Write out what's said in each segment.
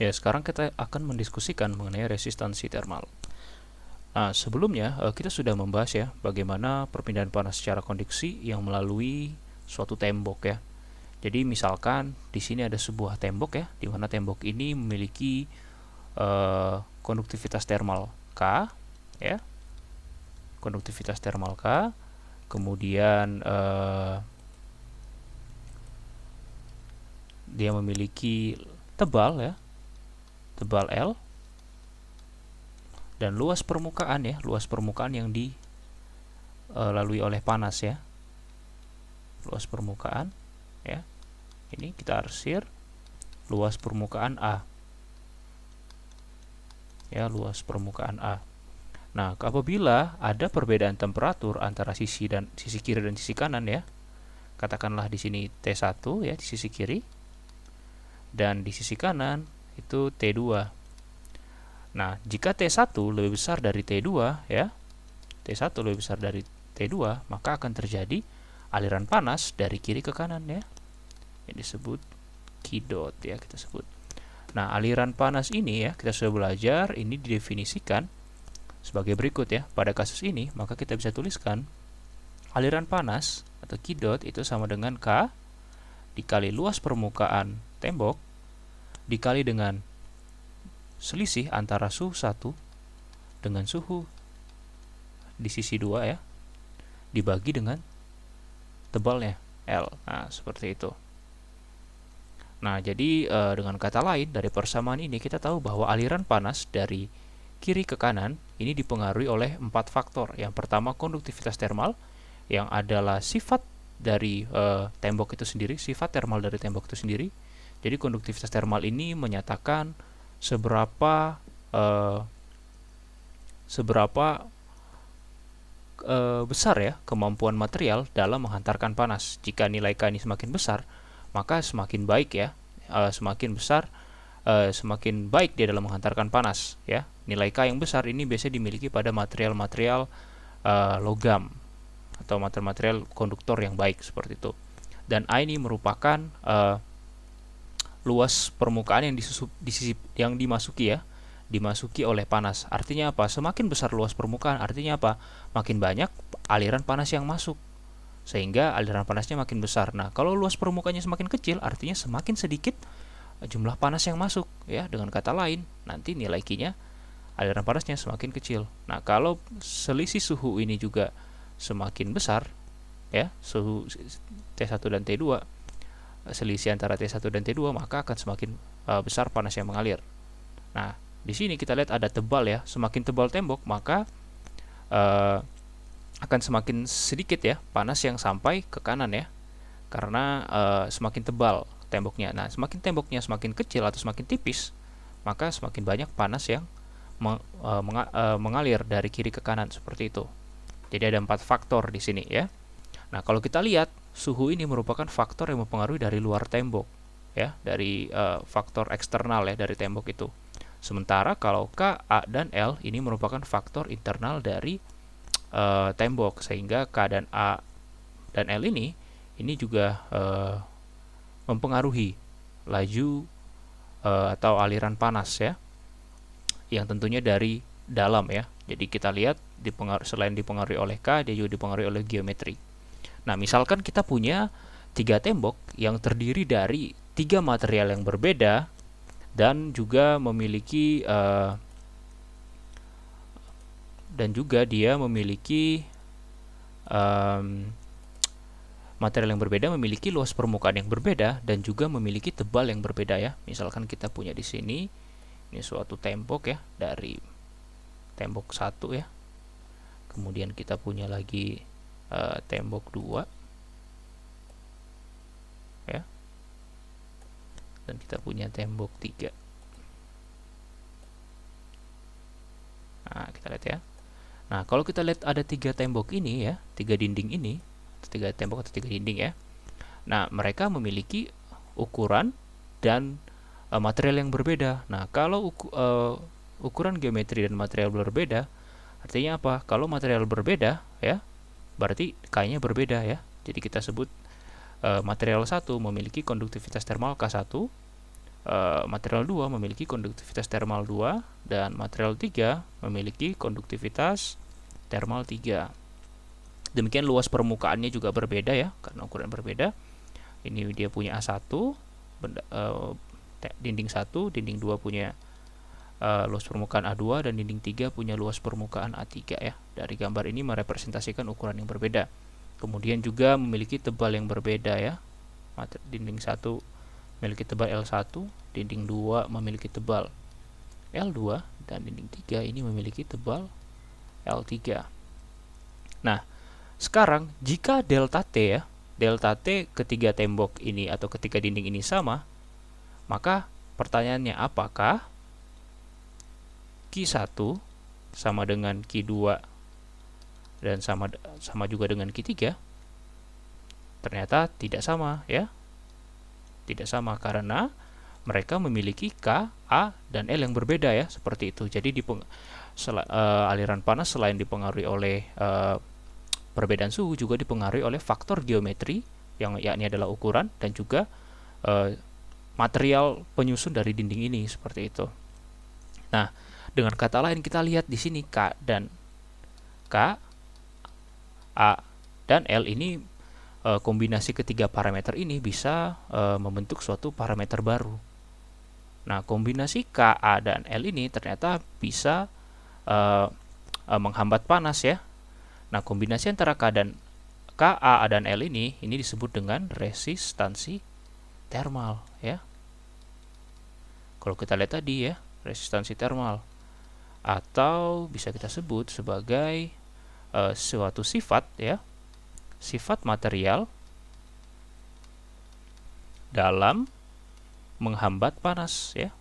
Ya, sekarang kita akan mendiskusikan mengenai resistansi termal. Nah, sebelumnya kita sudah membahas ya bagaimana perpindahan panas secara konduksi yang melalui suatu tembok ya. Jadi misalkan di sini ada sebuah tembok ya, di mana tembok ini memiliki konduktivitas termal K ya, konduktivitas termal K, kemudian dia memiliki tebal ya, tebal L, dan luas permukaan ya, luas permukaan yang dilalui oleh panas ya, luas permukaan ya. Ini kita arsir luas permukaan A ya, luas permukaan A. Nah, apabila ada perbedaan temperatur antara sisi kiri dan sisi kanan ya, katakanlah di sini T1 ya di sisi kiri, dan di sisi kanan itu T2. Nah, jika T1 lebih besar dari T2 ya, T1 lebih besar dari T2, maka akan terjadi aliran panas dari kiri ke kanan ya. Yang disebut Q dot ya, kita sebut. Nah, aliran panas ini ya, kita sudah belajar, ini didefinisikan sebagai berikut ya. Pada kasus ini, maka kita bisa tuliskan aliran panas atau Q dot itu sama dengan K dikali luas permukaan tembok dikali dengan selisih antara suhu 1 dengan suhu di sisi 2 ya, dibagi dengan tebalnya L. Nah, seperti itu. Nah, jadi dengan kata lain, dari persamaan ini kita tahu bahwa aliran panas dari kiri ke kanan ini dipengaruhi oleh 4 faktor. Yang pertama, konduktivitas termal, yang adalah sifat dari tembok itu sendiri, sifat termal dari tembok itu sendiri. Jadi konduktivitas termal ini menyatakan seberapa besar ya kemampuan material dalam menghantarkan panas. Jika nilai K ini semakin besar, maka semakin baik ya, semakin besar, semakin baik dia dalam menghantarkan panas ya. Nilai K yang besar ini biasanya dimiliki pada material-material logam atau material-material konduktor yang baik seperti itu. Dan A ini merupakan luas permukaan yang dimasuki ya, dimasuki oleh panas. Artinya apa? Semakin besar luas permukaan, artinya apa? Makin banyak aliran panas yang masuk, sehingga aliran panasnya makin besar. Nah, kalau luas permukaannya semakin kecil, artinya semakin sedikit jumlah panas yang masuk ya. Dengan kata lain, nanti nilai Q-nya, aliran panasnya semakin kecil. Nah, kalau selisih suhu ini juga semakin besar ya, suhu T1 dan T2, selisih antara T1 dan T2, maka akan semakin besar panas yang mengalir. Nah, di sini kita lihat ada tebal ya. Semakin tebal tembok, maka akan semakin sedikit ya panas yang sampai ke kanan ya. Karena semakin tebal temboknya. Nah, semakin temboknya semakin kecil atau semakin tipis, maka semakin banyak panas yang mengalir dari kiri ke kanan seperti itu. Jadi ada 4 faktor di sini ya. Nah, kalau kita lihat, suhu ini merupakan faktor yang mempengaruhi dari luar tembok ya, dari faktor eksternal ya dari tembok itu. Sementara kalau K, A, dan L ini merupakan faktor internal dari tembok, sehingga K dan A dan L ini juga mempengaruhi laju atau aliran panas ya, yang tentunya dari dalam ya. Jadi kita lihat selain dipengaruhi oleh K, dia juga dipengaruhi oleh geometri. Nah, misalkan kita punya 3 tembok yang terdiri dari 3 material yang berbeda dan juga memiliki dia memiliki material yang berbeda, memiliki luas permukaan yang berbeda, dan juga memiliki tebal yang berbeda ya. Misalkan kita punya di sini ini suatu tembok ya, dari tembok 1 ya. Kemudian kita punya lagi tembok 2 ya, dan kita punya tembok 3. Nah, kita lihat ya. Nah, kalau kita lihat ada 3 tembok ini ya, 3 dinding ini, 3 tembok atau 3 dinding ya. Nah, mereka memiliki ukuran dan material yang berbeda. Nah, kalau ukuran geometri dan material berbeda, artinya apa? Kalau material berbeda ya, berarti K-nya berbeda ya. Jadi kita sebut material 1 memiliki konduktivitas termal K1, material 2 memiliki konduktivitas termal 2 dan material 3 memiliki konduktivitas termal 3. Demikian luas permukaannya juga berbeda ya, karena ukuran berbeda. Ini dia punya A1, dinding 1, dinding 2 punya luas permukaan A2, dan dinding 3 punya luas permukaan A3 ya. Dari gambar ini merepresentasikan ukuran yang berbeda. Kemudian juga memiliki tebal yang berbeda ya. Dinding 1 memiliki tebal L1, dinding 2 memiliki tebal L2, dan dinding 3 ini memiliki tebal L3. Nah, sekarang jika delta T ya, delta T ketiga tembok ini atau ketiga dinding ini sama, maka pertanyaannya apakah Q1 sama dengan Q2 dan sama juga dengan Q3? Ternyata tidak sama ya. Tidak sama karena mereka memiliki K, A, dan L yang berbeda ya, seperti itu. Jadi aliran panas selain dipengaruhi oleh perbedaan suhu juga dipengaruhi oleh faktor geometri yang yakni adalah ukuran dan juga material penyusun dari dinding ini, seperti itu. Nah, dengan kata lain kita lihat di sini K, A, dan L ini kombinasi ketiga parameter ini bisa membentuk suatu parameter baru. Nah, kombinasi K, A, dan L ini ternyata bisa menghambat panas ya. Nah, kombinasi antara K, A, dan L ini disebut dengan resistansi termal ya. Kalau kita lihat tadi ya, resistansi termal, atau bisa kita sebut sebagai suatu sifat ya, sifat material dalam menghambat panas ya.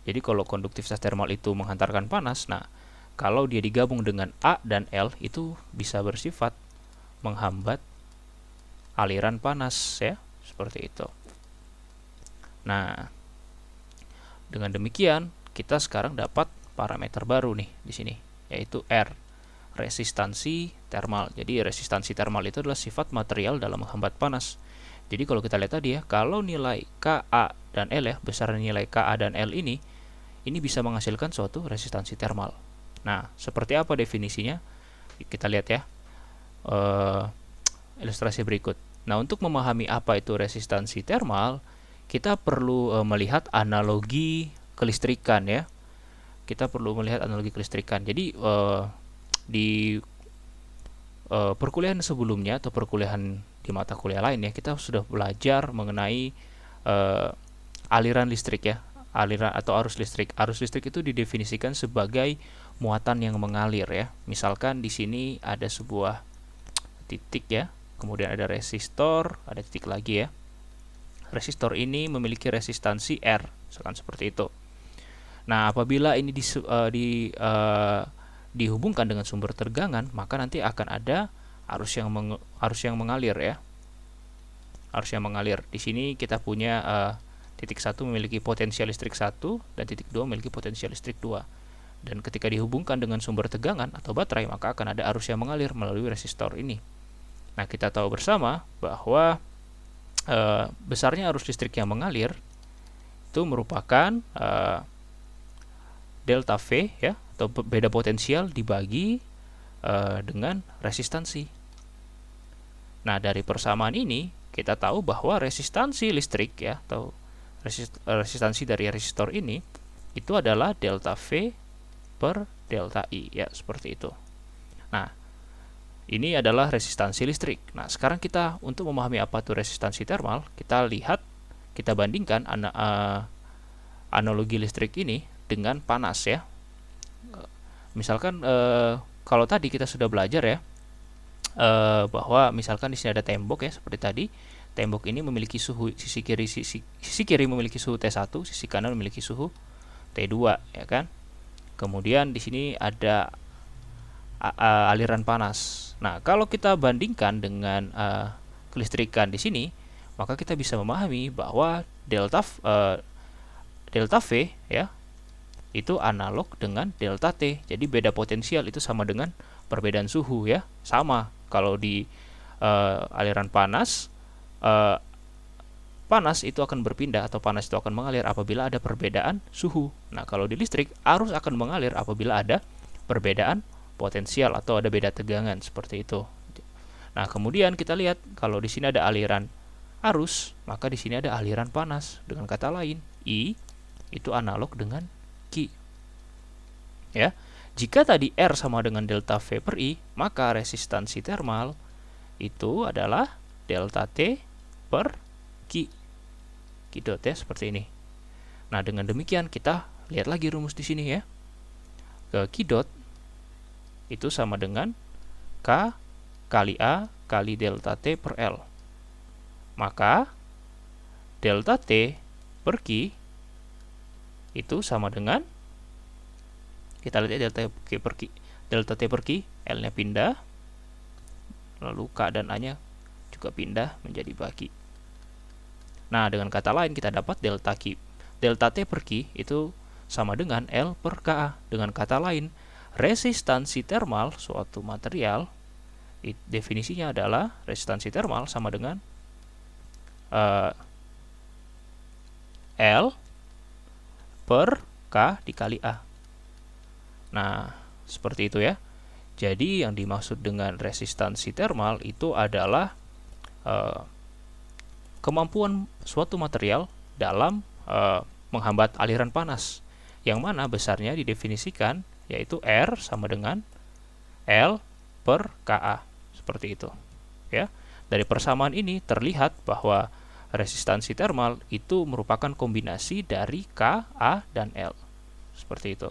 Jadi kalau konduktivitas termal itu menghantarkan panas, nah kalau dia digabung dengan A dan L itu bisa bersifat menghambat aliran panas ya, seperti itu. Nah, dengan demikian kita sekarang dapat parameter baru nih di sini, yaitu R, resistansi termal. Jadi resistansi termal itu adalah sifat material dalam menghambat panas. Jadi kalau kita lihat tadi ya, kalau nilai Ka dan L ya, besaran nilai Ka dan L ini bisa menghasilkan suatu resistansi termal. Nah, seperti apa definisinya? Kita lihat ya, ilustrasi berikut. Nah, untuk memahami apa itu resistansi termal, kita perlu melihat analogi kelistrikan ya. Kita perlu melihat analogi kelistrikan. Jadi di perkuliahan sebelumnya atau perkuliahan di mata kuliah lain ya, kita sudah belajar mengenai aliran listrik ya, aliran atau arus listrik. Arus listrik itu didefinisikan sebagai muatan yang mengalir ya. Misalkan di sini ada sebuah titik ya, kemudian ada resistor, ada titik lagi ya. Resistor ini memiliki resistansi R, misalkan seperti itu. Nah, apabila ini dihubungkan dengan sumber tegangan, maka nanti akan ada arus yang mengalir ya. Arus yang mengalir. Di sini kita punya titik 1 memiliki potensial listrik 1 dan titik 2 memiliki potensial listrik 2. Dan ketika dihubungkan dengan sumber tegangan atau baterai, maka akan ada arus yang mengalir melalui resistor ini. Nah, kita tahu bersama bahwa besarnya arus listrik yang mengalir itu merupakan delta V ya, atau beda potensial dibagi dengan resistansi. Nah, dari persamaan ini kita tahu bahwa resistansi listrik ya, atau resistansi dari resistor ini itu adalah delta V per delta I ya, seperti itu. Nah, ini adalah resistansi listrik. Nah, sekarang kita untuk memahami apa itu resistansi termal, kita bandingkan analogi listrik ini dengan panas ya. Misalkan kalau tadi kita sudah belajar ya, bahwa misalkan di sini ada tembok ya, seperti tadi. Tembok ini memiliki suhu sisi kiri memiliki suhu T1, sisi kanan memiliki suhu T2 ya kan. Kemudian di sini ada aliran panas. Nah, kalau kita bandingkan dengan kelistrikan di sini, maka kita bisa memahami bahwa delta V ya itu analog dengan delta T. Jadi beda potensial itu sama dengan perbedaan suhu ya. Sama kalau di aliran panas panas itu akan berpindah atau panas itu akan mengalir apabila ada perbedaan suhu. Nah, kalau di listrik, arus akan mengalir apabila ada perbedaan potensial atau ada beda tegangan seperti itu. Nah, kemudian kita lihat kalau di sini ada aliran arus, maka di sini ada aliran panas. Dengan kata lain, I itu analog dengan Q. Ya. Jika tadi R sama dengan delta V per I, maka resistansi termal itu adalah delta T per Q. Q dot ya, seperti ini. Nah, dengan demikian kita lihat lagi rumus di sini ya. Q dot itu sama dengan K kali A kali delta T per L. Maka delta T per Q itu sama dengan, kita lihat ya, delta T per Q, L-nya pindah, lalu K dan A-nya juga pindah menjadi bagi. Nah, dengan kata lain kita dapat delta T per Q itu sama dengan L per Ka. Dengan kata lain, resistansi termal suatu material definisinya adalah resistansi termal sama dengan L per K dikali A. Nah, seperti itu ya. Jadi yang dimaksud dengan resistansi termal itu adalah kemampuan suatu material dalam menghambat aliran panas, yang mana besarnya didefinisikan yaitu R sama dengan L per Ka. Seperti itu. Ya. Dari persamaan ini terlihat bahwa resistansi termal itu merupakan kombinasi dari K, A, dan L. Seperti itu.